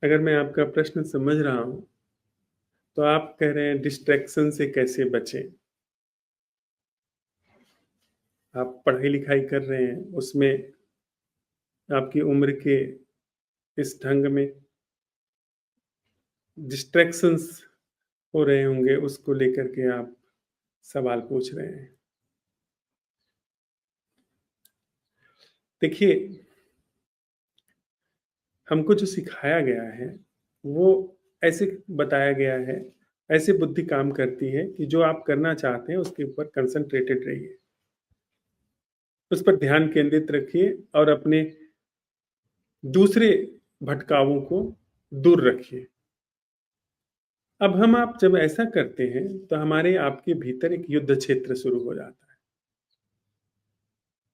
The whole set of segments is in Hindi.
अगर मैं आपका प्रश्न समझ रहा हूँ, तो आप कह रहे हैं डिस्ट्रैक्शन से कैसे बचें? आप पढ़ाई-लिखाई कर रहे हैं, उसमें आपकी उम्र के इस ढंग में डिस्ट्रैक्शंस हो रहे होंगे, उसको लेकर के आप सवाल पूछ रहे हैं। देखिए, हमको जो सिखाया गया है, वो ऐसे बताया गया है, ऐसे बुद्धि काम करती है कि जो आप करना चाहते हैं, उसके ऊपर कंसंट्रेटेड रहिए। उस पर ध्यान केंद्रित रखिए और अपने दूसरे भटकावों को दूर रखिए। अब हम आप जब ऐसा करते हैं, तो हमारे आपके भीतर एक युद्ध क्षेत्र शुरू हो जाता है,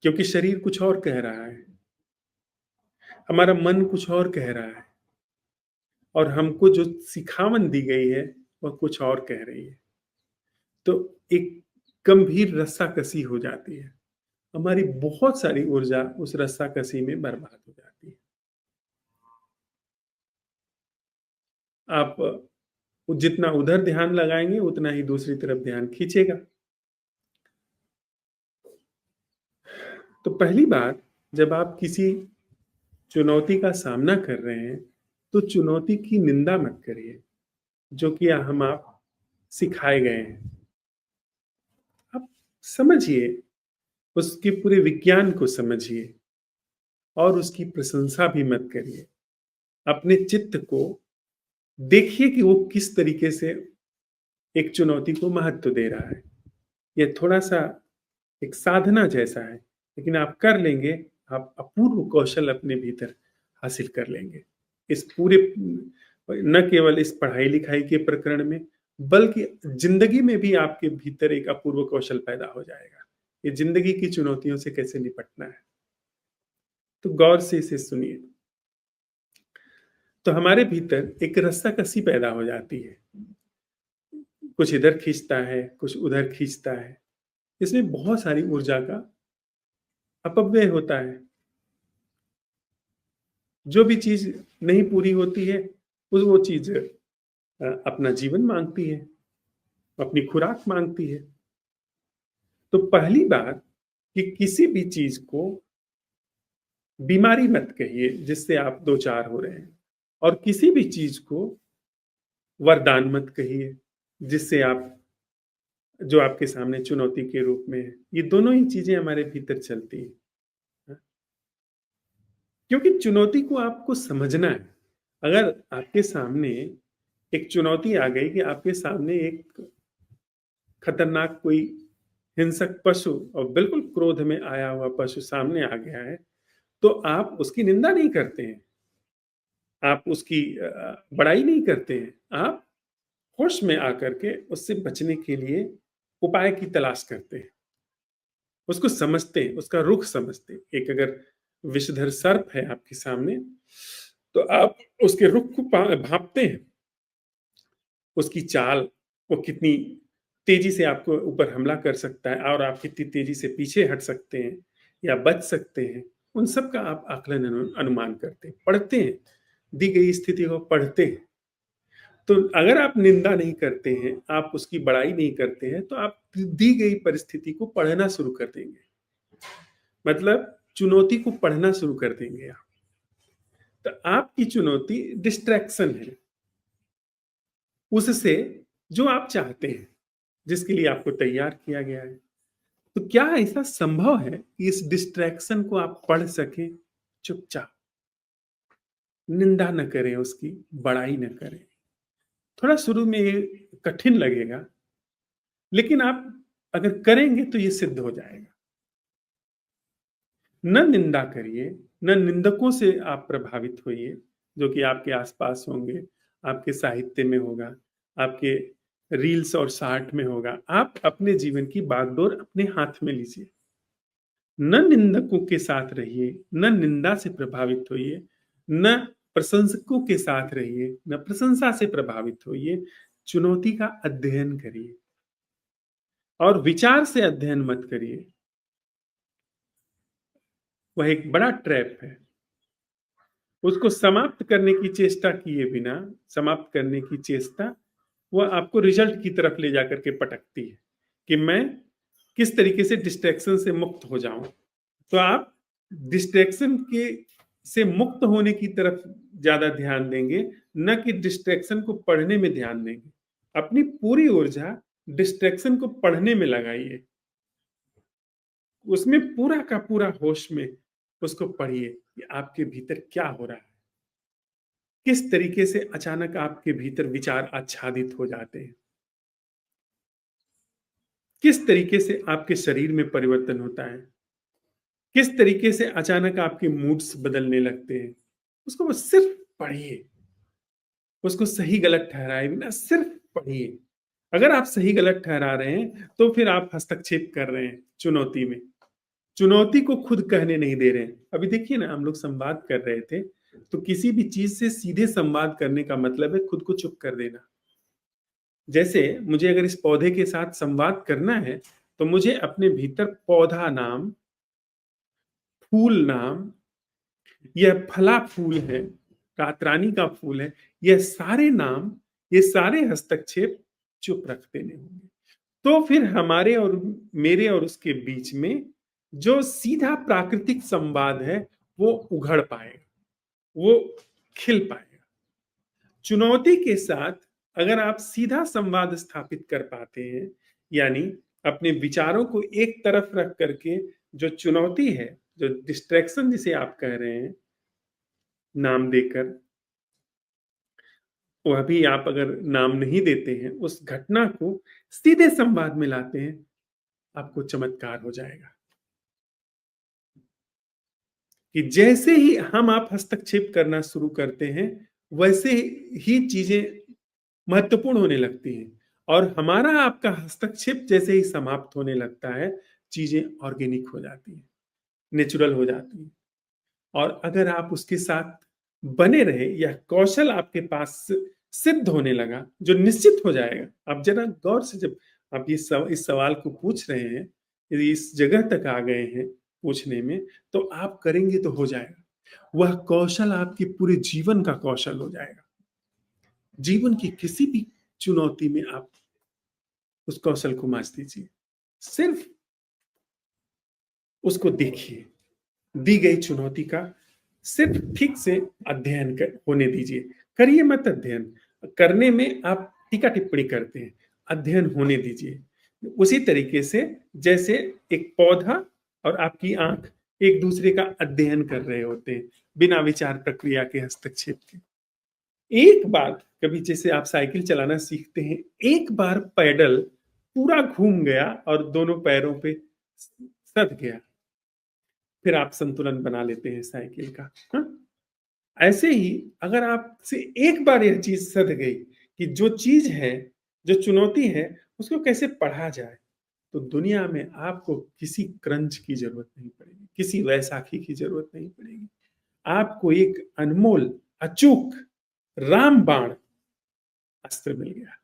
क्योंकि शरीर कुछ और कह रहा है, हमारा मन कुछ और कह रहा है और हमको जो सिखावन दी गई है, वह कुछ और कह रही है। तो एक गंभीर रस्साकसी हो जाती है। हमारी बहुत सारी ऊर्जा उस रस्साकसी में बर्बाद हो जाती है। आप जितना उधर ध्यान लगाएँगे, उतना ही दूसरी तरफ ध्यान खींचेगा। तो पहली बात, जब आप किसी चुनौती का सामना कर रहे हैं, तो चुनौती की निंदा मत करिए, जो कि हम आप सिखाए गए हैं। आप समझिए, उसके पूरे विज्ञान को समझिए और उसकी प्रशंसा भी मत करिए। अपने चित्त को देखिए कि वो किस तरीके से एक चुनौती को महत्व दे रहा है। ये थोड़ा-सा एक साधना जैसा है, लेकिन आप कर लेंगे, आप अपूर्व कौशल अपने भीतर हासिल कर लेंगे। इस पूरे न केवल इस पढ़ाई-लिखाई के प्रकरण में, बल्कि ज़िंदगी में भी आपके भीतर एक अपूर्व कौशल पैदा हो जाएगा। ये ज़िंदगी की चुनौतियों से कैसे निपटना है। तो गौर से इसे सुनिए। तो हमारे भीतर एक रस्साकसी पैदा हो जाती है। कुछ इधर खींचता है, कुछ उधर खींचता है। इसमें बहुत सारी ऊर्जा का अपव्यय होता है। जो भी चीज़ नहीं पूरी होती है, वो चीज़ अपना जीवन माँगती है, अपनी खुराक माँगती है। तो पहली बात कि किसी भी चीज़ को बीमारी मत कहिए जिससे आप 2-4 हो रहे हैं और किसी भी चीज़ को वरदान मत कहिए, जिससे आप जो आपके सामने चुनौती के रूप में है। ये दोनों ही चीज़ें हमारे भीतर चलती हैं। हाँ, क्योंकि चुनौती को आपको समझना है। अगर आपके सामने एक चुनौती आ गई कि आपके सामने एक खतरनाक कोई हिंसक पशु और बिल्कुल क्रोध में आया हुआ पशु सामने आ गया है, तो आप उसकी निंदा नहीं करते हैं, आप उसकी बड़ाई नहीं करते हैं, आप होश में आकर के उससे बचने के लिए उपाय की तलाश करते हैं। उसको समझते हैं, उसका रुख समझते हैं। एक अगर विषधर सर्प है आपके सामने, तो आप उसके रुख को भाँपते हैं, उसकी चाल, वो कितनी तेज़ी से आपको ऊपर हमला कर सकता है और आप कितनी तेज़ी से पीछे हट सकते हैं या बच सकते हैं, उन सब का आप आकलन अनुमान करते हैं, पढ़ते हैं, दी गई स्थिति को पढ़ते हैं। तो अगर आप निंदा नहीं करते हैं, आप उसकी बड़ाई नहीं करते हैं, तो आप दी गई परिस्थिति को पढ़ना शुरू कर देंगे। मतलब चुनौती को पढ़ना शुरू कर देंगे आप। तो आपकी चुनौती डिस्ट्रैक्शन है, उससे जो आप चाहते हैं, जिसके लिए आपको तैयार किया गया है। तो क्या ऐसा संभव है कि इस डिस्ट्रैक्शन को आप पढ़ सकें चुपचाप? निंदा न करें उसकी, बड़ाई न करें। थोड़ा शुरू में ये कठिन लगेगा, लेकिन आप अगर करेंगे तो ये सिद्ध हो जाएगा। न निंदा करिए, न निंदकों से आप प्रभावित होइए, जो कि आपके आस-पास होंगे, आपके साहित्य में होगा, आपके रील्स और शॉर्ट में होगा। आप अपने जीवन की बागडोर अपने हाथ में लीजिए। न निंदकों के साथ रहिए, न निंदा से प्रभावित होइए, न प्रशंसकों के साथ रहिए, न प्रशंसा से प्रभावित होइए। चुनौती का अध्ययन करिए और विचार से अध्ययन मत करिए। वह एक बड़ा ट्रैप है। उसको समाप्त करने की चेष्टा किए बिना, समाप्त करने की चेष्टा, वो आपको रिजल्ट की तरफ ले जाकर के पटकती है कि मैं किस तरीके से डिस्ट्रैक्शन से मुक्त हो जाऊं। तो आप डिस्ट्रैक्शन के से मुक्त होने की तरफ ज्यादा ध्यान देंगे, न कि डिस्ट्रैक्शन को पढ़ने में ध्यान देंगे। अपनी पूरी ऊर्जा डिस्ट्रैक्शन को पढ़ने में लगाइए, उसमें पूरा का पूरा होश में उसको पढ़िए कि आपके भीतर क्या हो रहा है, किस तरीके से अचानक आपके भीतर विचार आच्छादित हो जाते हैं, किस तरीके से आपके शरीर में परिवर्तन होता है, किस तरीके से अचानक आपके मूड्स बदलने लगते हैं। उसको बस सिर्फ पढ़िए, उसको सही गलत ठहराए बिना सिर्फ पढ़िए। अगर आप सही गलत ठहरा रहे हैं तो फिर आप हस्तक्षेप कर रहे हैं चुनौती में, चुनौती को खुद कहने नहीं दे रहे हैं। अभी देखिए ना, हम लोग संवाद कर रहे थे, तो किसी भी चीज से सीधे संवाद करने का मतलब है खुद को चुप कर देना। जैसे मुझे अगर इस पौधे के साथ संवाद करना है, तो मुझे अपने भीतर पौधा नाम, फूल नाम, यह फला फूल है, रातरानी का फूल है, यह सारे नाम, ये सारे हस्तक्षेप चुप रख देने होंगे। तो फिर हमारे और मेरे और उसके बीच में जो सीधा प्राकृतिक संवाद है, वो उघड़ पाएगा, वो खिल पाएगा। चुनौती के साथ अगर आप सीधा संवाद स्थापित कर पाते हैं, यानी अपने विचारों को एक तरफ रख करके जो चुनौती है, जो डिस्ट्रैक्शन जिसे आप कह रहे हैं नाम देकर, वह भी आप अगर नाम नहीं देते हैं, उस घटना को सीधे संवाद में लाते हैं, आपको चमत्कार हो जाएगा कि जैसे ही हम आप हस्तक्षेप करना शुरू करते हैं, वैसे ही चीजें महत्वपूर्ण होने लगती हैं, और हमारा आपका हस्तक्षेप जैसे ही समाप्त होने लगता है, चीजें ऑर्गेनिक हो जाती हैं, नेचुरल हो जाती हैं। और अगर आप उसके साथ बने रहे, यह कौशल आपके पास सिद्ध होने लगा, जो निश्चित हो जाएगा। आप जरा गौर से, जब आप इस सवाल को पूछ रहे हैं, यदि इस जगह तक आ गए हैं पूछने में, तो आप करेंगे तो हो जाएगा। वह कौशल आपके पूरे जीवन का कौशल हो जाएगा। जीवन की किसी भी चुनौती में आप उस कौशल को मांझ दीजिए, सिर्फ उसको देखिए, दी गई चुनौती का सिर्फ ठीक से अध्ययन होने दीजिए। करिए मत अध्ययन, करने में आप टीका टिप्पणी करते हैं, अध्ययन होने दीजिए। उसी तरीके से जैसे एक पौधा और आपकी आंख एक दूसरे का अध्ययन कर रहे होते हैं, बिना विचार प्रक्रिया के, हस्तक्षेप के। एक बार कभी जैसे आप साइकिल चलाना सीखते हैं, एक बार पैडल पूरा घूम गया और दोनों पैरों पे सध गया, फिर आप संतुलन बना लेते हैं साइकिल का। हाँ? ऐसे ही अगर आपसे एक बार यह चीज सध गई कि जो चीज है, जो चुनौती है, उसको कैसे पढ़ा जाए, तो दुनिया में आपको किसी क्रंच की जरूरत नहीं पड़ेगी, किसी वैसाखी की जरूरत नहीं पड़ेगी। आपको एक अनमोल, अचूक रामबाण अस्त्र मिल गया।